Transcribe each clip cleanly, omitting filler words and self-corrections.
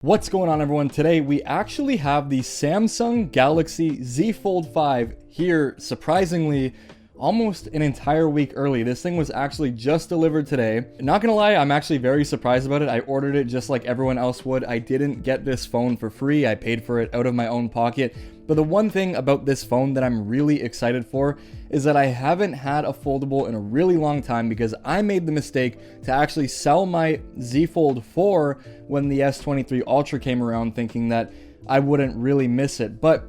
What's going on, everyone? Today we actually have the Samsung Galaxy Z Fold 5 here, surprisingly, almost an entire week early. This thing was actually just delivered today. Not gonna lie, I'm actually very surprised about it. I ordered it just like everyone else would. I didn't get this phone for free. I paid for it out of my own pocket. But the one thing about this phone that I'm really excited for is that I haven't had a foldable in a really long time because I made the mistake to actually sell my Z Fold 4 when the S23 Ultra came around, thinking that I wouldn't really miss it. But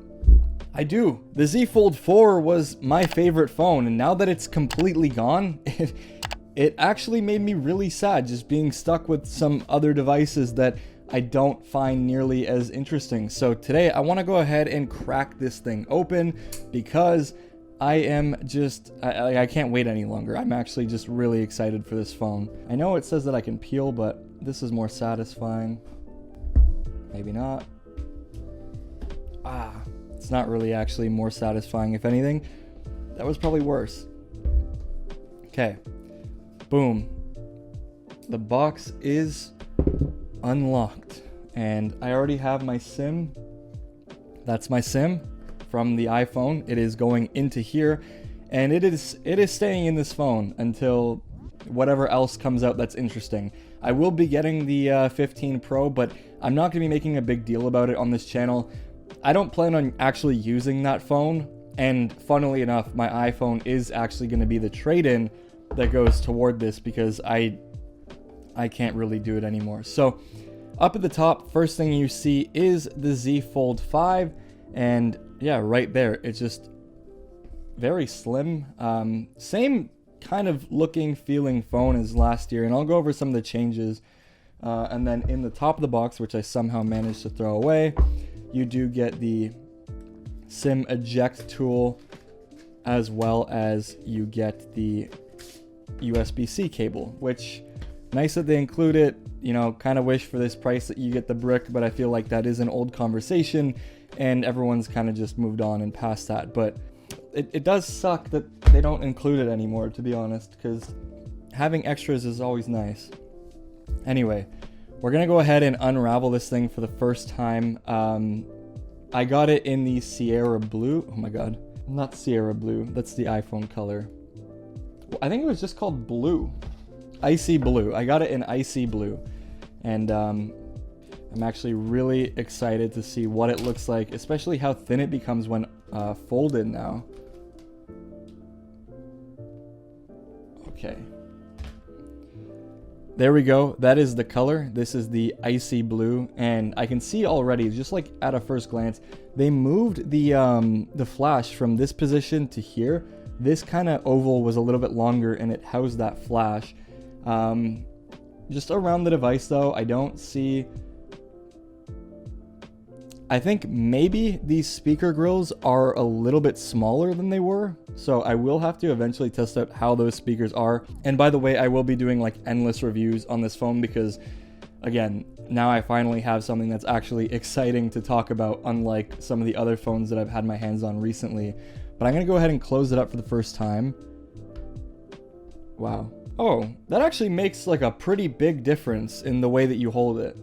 I do. The Z Fold 4 was my favorite phone, and now that it's completely gone, it actually made me really sad just being stuck with some other devices that I don't find nearly as interesting. So today I want to go ahead and crack this thing open because I am just, I can't wait any longer. I'm actually just really excited for this phone. I know it says that I can peel, but this is more satisfying. Maybe not. It's not really actually more satisfying. If anything, that was probably worse. Okay. Boom. The box is unlocked, and I already have my SIM. That's my SIM from the iPhone. It is going into here, and it is staying in this phone until whatever else comes out that's interesting. I will be getting the 15 Pro, but I'm not going to be making a big deal about it on this channel. I don't plan on actually using that phone, and funnily enough, my iPhone is actually going to be the trade-in that goes toward this because I can't really do it anymore. So up at the top, first thing you see is the Z Fold 5, and yeah, right there, it's just very slim. Same kind of looking, feeling phone as last year, and I'll go over some of the changes. And then in the top of the box, which I somehow managed to throw away, you do get the SIM eject tool, as well as you get the USB-C cable, which nice that they include it. You know, kind of wish for this price that you get the brick, but I feel like that is an old conversation and everyone's kind of just moved on and past that. But it does suck that they don't include it anymore, to be honest, because having extras is always nice. Anyway, we're gonna go ahead and unravel this thing for the first time. I got it in the Sierra Blue. Oh my god, not Sierra Blue, that's the iPhone color. I think it was just called Blue. Icy Blue. I got it in Icy Blue, and I'm actually really excited to see what it looks like, especially how thin it becomes when folded now. Okay. There we go. That is the color. This is the Icy Blue, and I can see already, just like at a first glance, they moved the flash from this position to here. This kind of oval was a little bit longer, and it housed that flash. Just around the device, though, I don't see. I think maybe these speaker grills are a little bit smaller than they were, so I will have to eventually test out how those speakers are. And by the way, I will be doing like endless reviews on this phone because, again, now I finally have something that's actually exciting to talk about, unlike some of the other phones that I've had my hands on recently. But I'm gonna go ahead and close it up for the first time. Wow. Oh, that actually makes like a pretty big difference in the way that you hold it.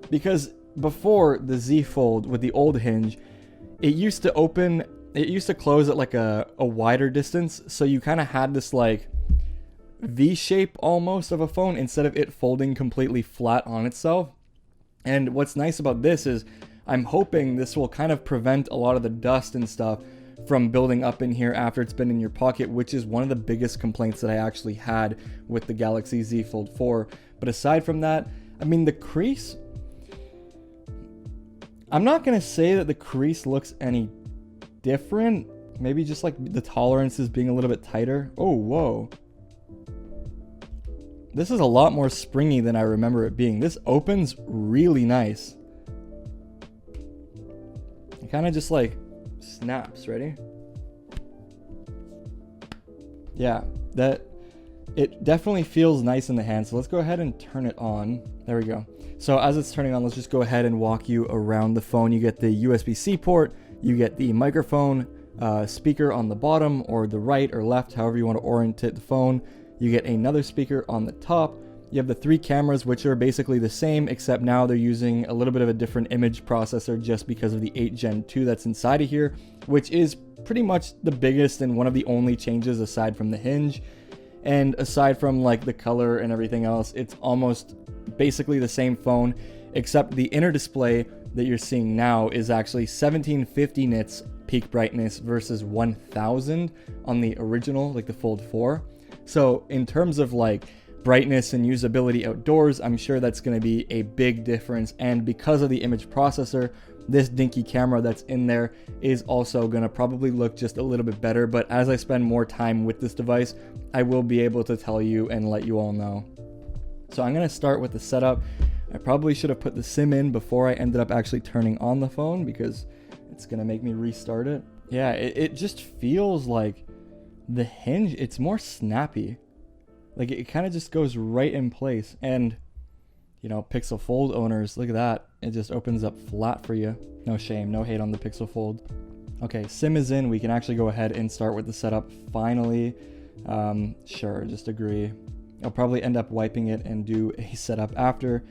Because before the Z Fold with the old hinge, it used to close at like a wider distance, so you kind of had this like V shape almost of a phone instead of it folding completely flat on itself. And what's nice about this is I'm hoping this will kind of prevent a lot of the dust and stuff from building up in here after it's been in your pocket, which is one of the biggest complaints that I actually had with the Galaxy Z Fold 4. But aside from that, I mean, the crease, I'm not going to say that the crease looks any different. Maybe just like the tolerances being a little bit tighter. Oh, whoa. This is a lot more springy than I remember it being. This opens really nice. It kind of just like snaps. Ready? Yeah, it definitely feels nice in the hand. So let's go ahead and turn it on. There we go. So as it's turning on, let's just go ahead and walk you around the phone. You get the USB-C port, you get the microphone speaker on the bottom or the right or left, however you want to orientate the phone. You get another speaker on the top, You have the 3 cameras, which are basically the same, except now they're using a little bit of a different image processor just because of the 8 Gen 2 that's inside of here, which is pretty much the biggest and one of the only changes aside from the hinge. And aside from like the color and everything else, it's almost basically the same phone, except the inner display that you're seeing now is actually 1750 nits peak brightness versus 1000 on the original, like the Fold 4. So in terms of like brightness and usability outdoors, I'm sure that's going to be a big difference. And because of the image processor, this dinky camera that's in there is also going to probably look just a little bit better. But as I spend more time with this device, I will be able to tell you and let you all know. So I'm going to start with the setup. I probably should have put the SIM in before I ended up actually turning on the phone because it's going to make me restart it. Yeah, it just feels like the hinge, it's more snappy. Like it kind of just goes right in place. And you know, Pixel Fold owners, look at that. It just opens up flat for you. No shame, no hate on the Pixel Fold. Okay, SIM is in. We can actually go ahead and start with the setup finally. Sure, just agree. I'll probably end up wiping it and do a setup after.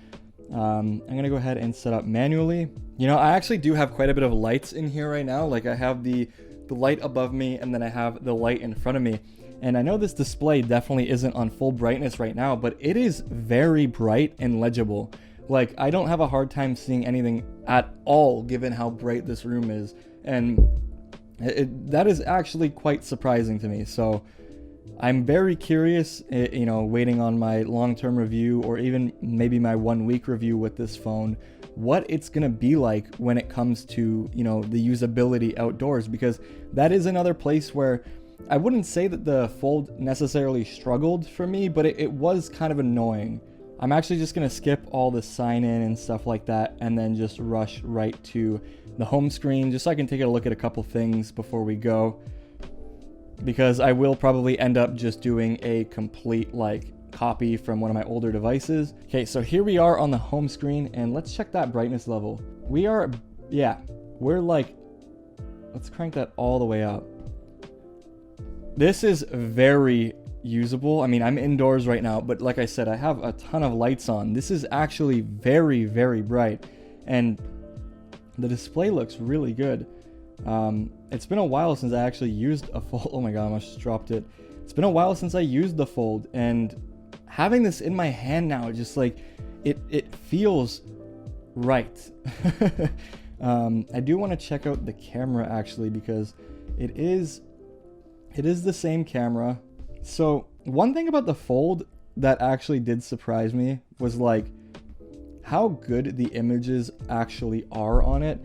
I'm gonna go ahead and set up manually. You know, I actually do have quite a bit of lights in here right now. Like I have the light above me, and then I have the light in front of me. And I know this display definitely isn't on full brightness right now, but it is very bright and legible. Like I don't have a hard time seeing anything at all given how bright this room is. And that is actually quite surprising to me. So I'm very curious, you know, waiting on my long-term review or even maybe my 1-week review with this phone, what it's going to be like when it comes to, you know, the usability outdoors, because that is another place where I wouldn't say that the Fold necessarily struggled for me, but it was kind of annoying. I'm actually just going to skip all the sign in and stuff like that and then just rush right to the home screen just so I can take a look at a couple things before we go, because I will probably end up just doing a complete like copy from one of my older devices. Okay, so here we are on the home screen and let's check that brightness level. We're like, let's crank that all the way up. This is very usable. I mean, I'm indoors right now, but like I said, I have a ton of lights on. This is actually very, very bright, and the display looks really good. It's been a while since I actually used a Fold. Oh my god, I almost dropped it. It's been a while since I used the Fold, and having this in my hand now, just like it feels right. I do want to check out the camera actually, because it is the same camera. So one thing about the Fold that actually did surprise me was like how good the images actually are on it.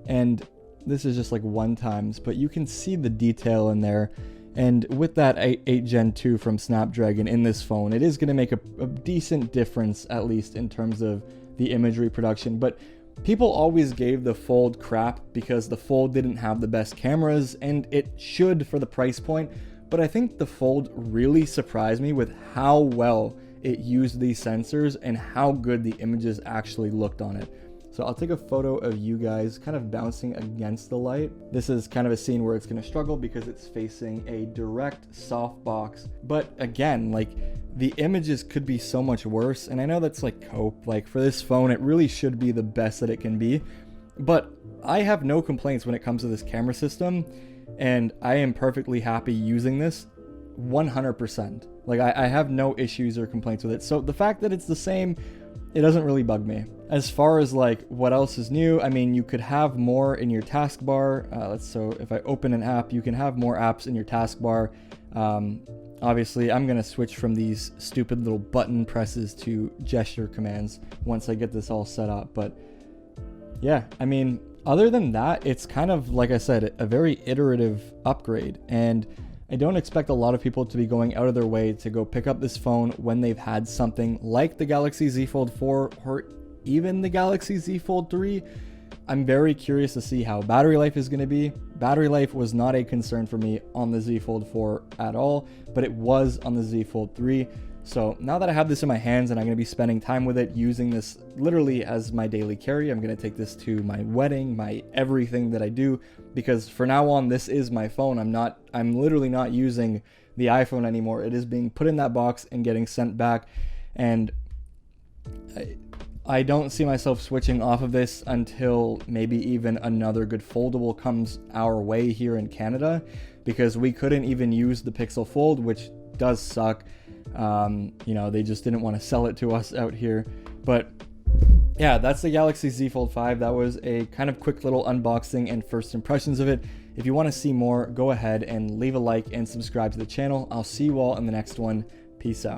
And this is just like 1x, but you can see the detail in there. And with that 8 Gen 2 from Snapdragon in this phone, it is going to make a decent difference, at least in terms of the imagery production. But people always gave the Fold crap because the Fold didn't have the best cameras, and it should for the price point. But I think the Fold really surprised me with how well it used these sensors and how good the images actually looked on it. So I'll take a photo of you guys kind of bouncing against the light. This is kind of a scene where it's going to struggle because it's facing a direct softbox. But again, like the images could be so much worse. And I know that's like cope. Like for this phone, it really should be the best that it can be. But I have no complaints when it comes to this camera system. And I am perfectly happy using this 100%. Like I have no issues or complaints with it. So the fact that it's the same, it doesn't really bug me. As far as like what else is new, I mean, you could have more in your taskbar. So if I open an app, you can have more apps in your taskbar. Obviously, I'm going to switch from these stupid little button presses to gesture commands once I get this all set up. But yeah, I mean, other than that, it's kind of, like I said, a very iterative upgrade. And I don't expect a lot of people to be going out of their way to go pick up this phone when they've had something like the Galaxy Z Fold 4 or even the Galaxy Z Fold 3. I'm very curious to see how battery life is going to be. Battery life was not a concern for me on the Z Fold 4 at all, but it was on the Z Fold 3. So now that I have this in my hands and I'm going to be spending time with it, using this literally as my daily carry, I'm going to take this to my wedding, my everything that I do, because for now on, this is my phone. I'm literally not using the iPhone anymore. It is being put in that box and getting sent back. And I don't see myself switching off of this until maybe even another good foldable comes our way here in Canada, because we couldn't even use the Pixel Fold, which does suck. You know, they just didn't want to sell it to us out here. But yeah, that's the Galaxy Z Fold 5. That was a kind of quick little unboxing and first impressions of it. If you want to see more, go ahead and leave a like and subscribe to the channel. I'll see you all in the next one. Peace out.